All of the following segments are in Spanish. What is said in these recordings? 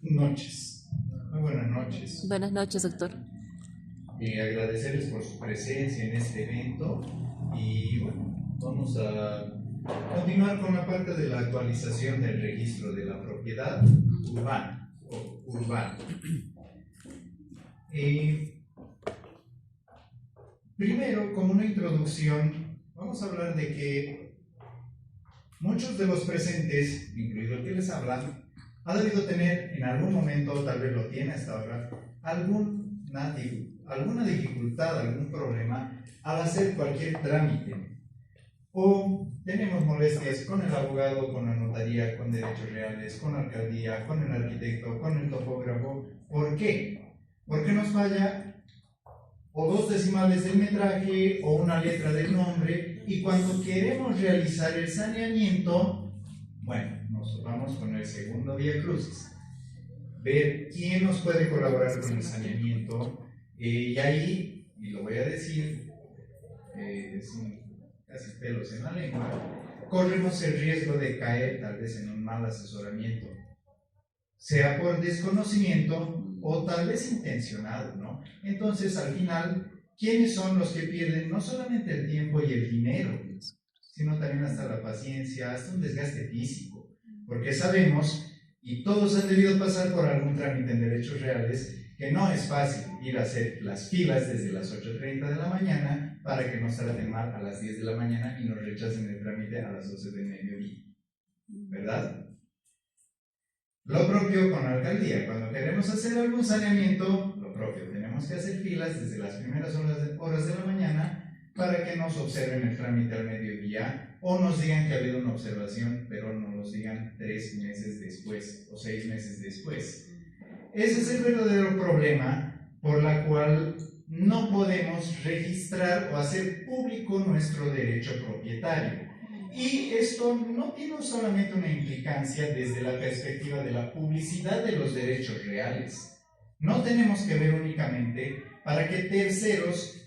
Noches. Muy buenas noches. Buenas noches, doctor. Agradecerles por su presencia en este evento y bueno, vamos a continuar con la parte de la actualización del registro de la propiedad urbana o urbana. Primero, como una introducción, vamos a hablar de que muchos de los presentes, incluido el que les habla, ha debido tener en algún momento, tal vez lo tiene hasta ahora, alguna dificultad, algún problema al hacer cualquier trámite. O tenemos molestias con el abogado, con la notaría, con derechos reales, con la alcaldía, con el arquitecto, con el topógrafo. ¿Por qué? Porque nos falla o 2 decimales del metraje o una letra del nombre, y cuando queremos realizar el saneamiento, bueno, nos vamos con el segundo vía crucis, ver quién nos puede colaborar con el saneamiento, y ahí, y lo voy a decir, sin casi pelos en la lengua, corremos el riesgo de caer tal vez en un mal asesoramiento, sea por desconocimiento o tal vez intencionado, ¿no? Entonces, al final, ¿quiénes son los que pierden no solamente el tiempo y el dinero, sino también hasta la paciencia, hasta un desgaste físico? Porque sabemos, y todos han debido pasar por algún trámite en derechos reales, que no es fácil ir a hacer las filas desde las 8:30 de la mañana para que nos traten mal a las 10 de la mañana y nos rechacen el trámite a las 12 del mediodía, ¿verdad? Lo propio con la alcaldía, cuando queremos hacer algún saneamiento, lo propio, tenemos que hacer filas desde las primeras horas de la mañana para que nos observen el trámite al mediodía o nos digan que ha habido una observación, pero no nos digan 3 meses después o 6 meses después. Ese es el verdadero problema por la cual no podemos registrar o hacer público nuestro derecho propietario. Y esto no tiene solamente una implicancia desde la perspectiva de la publicidad de los derechos reales. No tenemos que ver únicamente para que terceros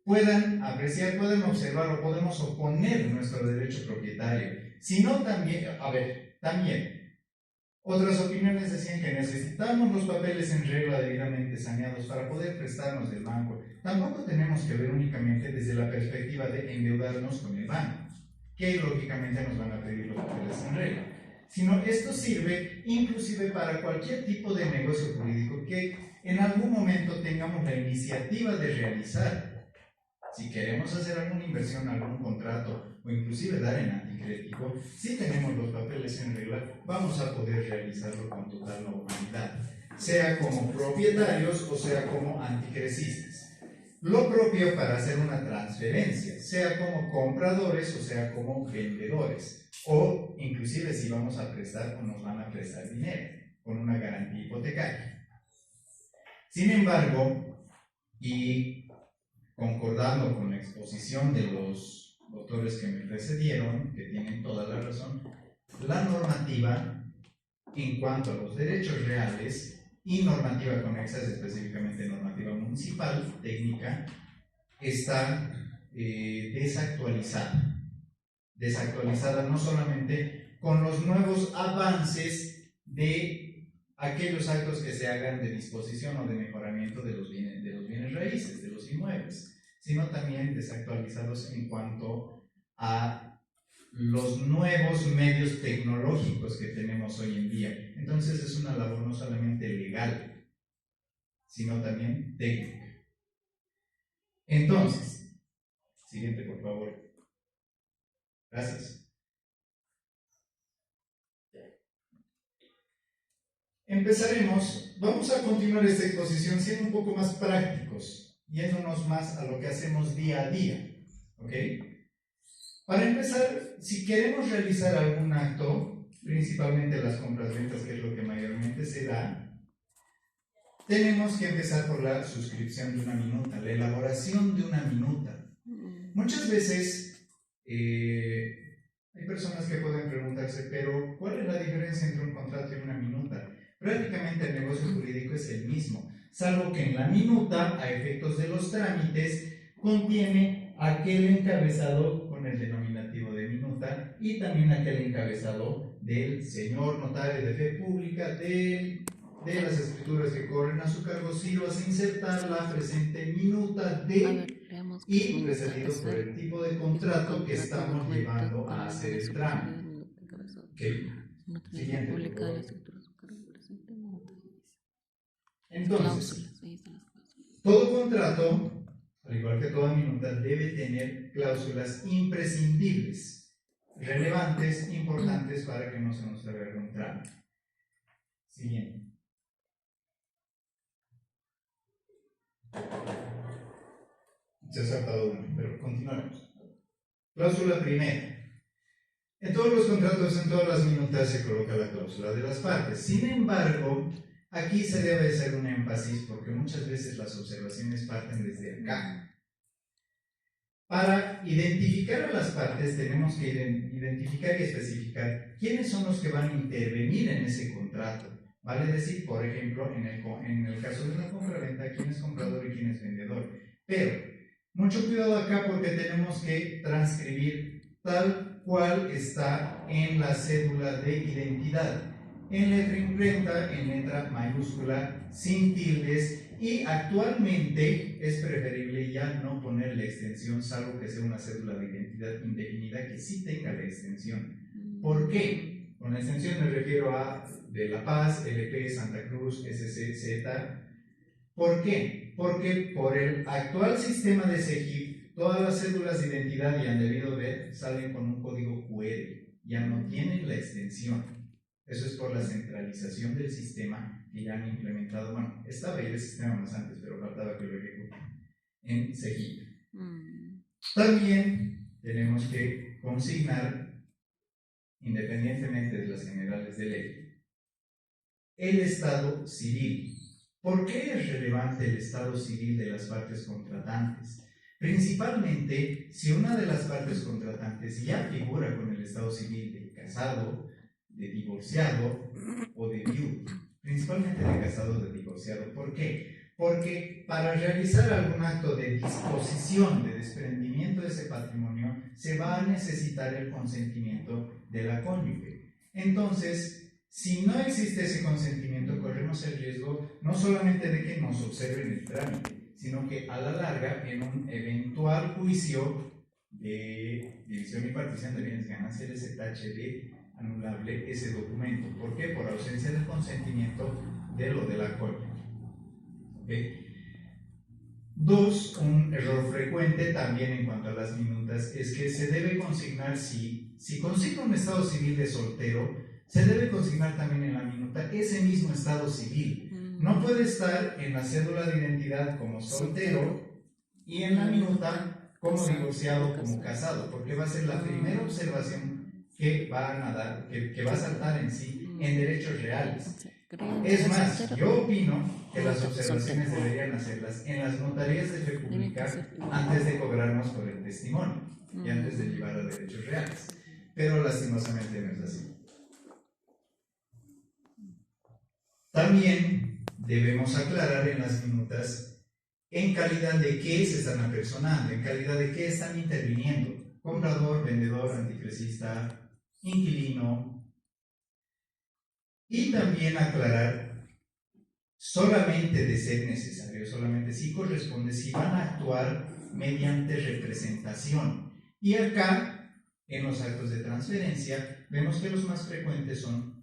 puedan apreciar, puedan observar o podemos oponer nuestro derecho propietario, sino también, también, otras opiniones decían que necesitamos los papeles en regla debidamente saneados para poder prestarnos del banco. Tampoco tenemos que ver únicamente desde la perspectiva de endeudarnos con el banco, que lógicamente nos van a pedir los papeles en regla, sino esto sirve inclusive para cualquier tipo de negocio jurídico que en algún momento tengamos la iniciativa de realizar. Si queremos hacer alguna inversión, algún contrato o inclusive dar en anticrético, si tenemos los papeles en regla, vamos a poder realizarlo con total normalidad, sea como propietarios o sea como anticrecistas. Lo propio para hacer una transferencia, sea como compradores o sea como vendedores, o inclusive si vamos a prestar o nos van a prestar dinero con una garantía hipotecaria. Sin embargo, y concordando con la exposición de los doctores que me precedieron, que tienen toda la razón, la normativa en cuanto a los derechos reales y normativa conexa, específicamente normativa municipal, técnica, está desactualizada no solamente con los nuevos avances de aquellos actos que se hagan de disposición o de mejoramiento de los bienes raíces, de los inmuebles, sino también desactualizados en cuanto a los nuevos medios tecnológicos que tenemos hoy en día. Entonces es una labor no solamente legal, sino también técnica. Entonces, siguiente por favor. Gracias. Empezaremos, vamos a continuar esta exposición siendo un poco más prácticos, yéndonos más a lo que hacemos día a día, ¿ok? Para empezar, si queremos realizar algún acto, principalmente las compras-ventas, que es lo que mayormente se da, tenemos que empezar por la suscripción de una minuta, la elaboración de una minuta. Muchas veces hay personas que pueden preguntarse, pero ¿cuál es la diferencia entre un contrato y una minuta? Prácticamente el negocio jurídico es el mismo, salvo que en la minuta, a efectos de los trámites, contiene aquel encabezado con el denominativo de minuta y también aquel encabezado del señor notario de fe pública, del de las escrituras que corren a su cargo sirvas a insertar la presente minuta de y precedido por el tipo de contrato que estamos llevando a hacer el trámite. Okay. Siguiente, por favor. Entonces, todo contrato, al igual que toda minuta, debe tener cláusulas imprescindibles, relevantes, importantes para que no se nos trabe algún trámite. Siguiente. Se ha saltado uno, pero continuamos. Cláusula primera. En todos los contratos, en todas las minutas se coloca la cláusula de las partes. Sin embargo, aquí se debe hacer un énfasis porque muchas veces las observaciones parten desde acá. Para identificar a las partes tenemos que identificar y especificar quiénes son los que van a intervenir en ese contrato. Vale decir, por ejemplo, en el caso de una compraventa, quién es comprador y quién es vendedor. Pero, mucho cuidado acá porque tenemos que transcribir tal cual está en la cédula de identidad. En letra imprenta, en letra mayúscula, sin tildes, y actualmente es preferible ya no poner la extensión, salvo que sea una cédula de identidad indefinida que sí tenga la extensión. ¿Por qué? Con la extensión me refiero a de La Paz, LP, Santa Cruz, SCZ. ¿Por qué? Porque por el actual sistema de SEGIP, todas las cédulas de identidad, y han debido ver, salen con un código QR, ya no tienen la extensión. Eso es por la centralización del sistema que ya han implementado. Bueno, estaba ahí el sistema más antes, pero faltaba que lo ejecuten en SEGIP. También tenemos que consignar, independientemente de las generales de ley, el estado civil. ¿Por qué es relevante el estado civil de las partes contratantes? Principalmente si una de las partes contratantes ya figura con el estado civil de casado, de divorciado o de viudo. Principalmente de casado o de divorciado. ¿Por qué? Porque para realizar algún acto de disposición, de desprendimiento de ese patrimonio, se va a necesitar el consentimiento de la cónyuge. Entonces, si no existe ese consentimiento, corremos el riesgo no solamente de que nos observen el trámite, sino que a la larga, en un eventual juicio de división y partición de bienes gananciales, se tache de anulable ese documento. ¿Por qué? Por ausencia del consentimiento de lo de la cónyuge. ¿Okay? Dos, un error frecuente también en cuanto a las minutas es que se debe consignar, si consigna un estado civil de soltero, se debe consignar también en la minuta ese mismo estado civil. No puede estar en la cédula de identidad como soltero y en la minuta como divorciado, como casado, porque va a ser la primera observación que van a dar, que va a saltar en sí en derechos reales. Es más, yo opino que las observaciones deberían hacerlas en las notarías de fe pública antes de cobrarnos por el testimonio y antes de llevar a derechos reales. Pero lastimosamente no es así. También debemos aclarar en las minutas en calidad de qué se están apersonando, en calidad de qué están interviniendo. Comprador, vendedor, antifresista, inquilino. Y también aclarar, solamente de ser necesario, solamente si corresponde, si van a actuar mediante representación. Y acá, en los actos de transferencia, vemos que los más frecuentes son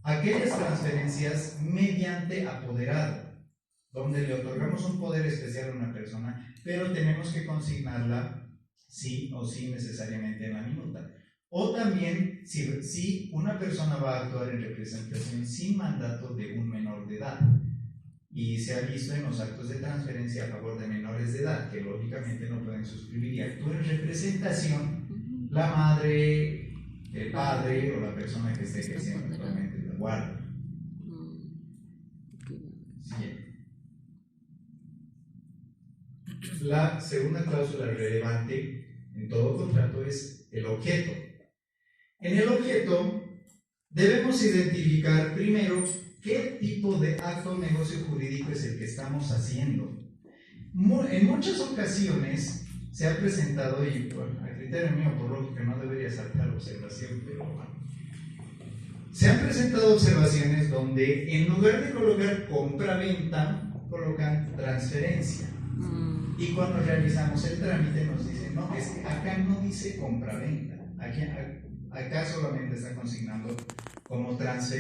aquellas transferencias mediante apoderado, donde le otorgamos un poder especial a una persona, pero tenemos que consignarla sí o sí necesariamente en la minuta. O también si una persona va a actuar en representación sin mandato de un menor de edad. Y se ha visto en los actos de transferencia a favor de menores de edad, que lógicamente no pueden suscribir y actúa en representación la madre, el padre o la persona que esté ejerciendo actualmente la guardia. Siguiente. La segunda cláusula relevante en todo contrato es el objeto. En el objeto debemos identificar primero qué tipo de acto o negocio jurídico es el que estamos haciendo. En muchas ocasiones se ha presentado, y bueno, a criterio mío por lógica no debería saltar observación, pero bueno, Se han presentado observaciones donde en lugar de colocar compra-venta, colocan transferencia. Y cuando realizamos el trámite nos dicen, no, es que acá no dice compra-venta, acá solamente está consignando como transferencia.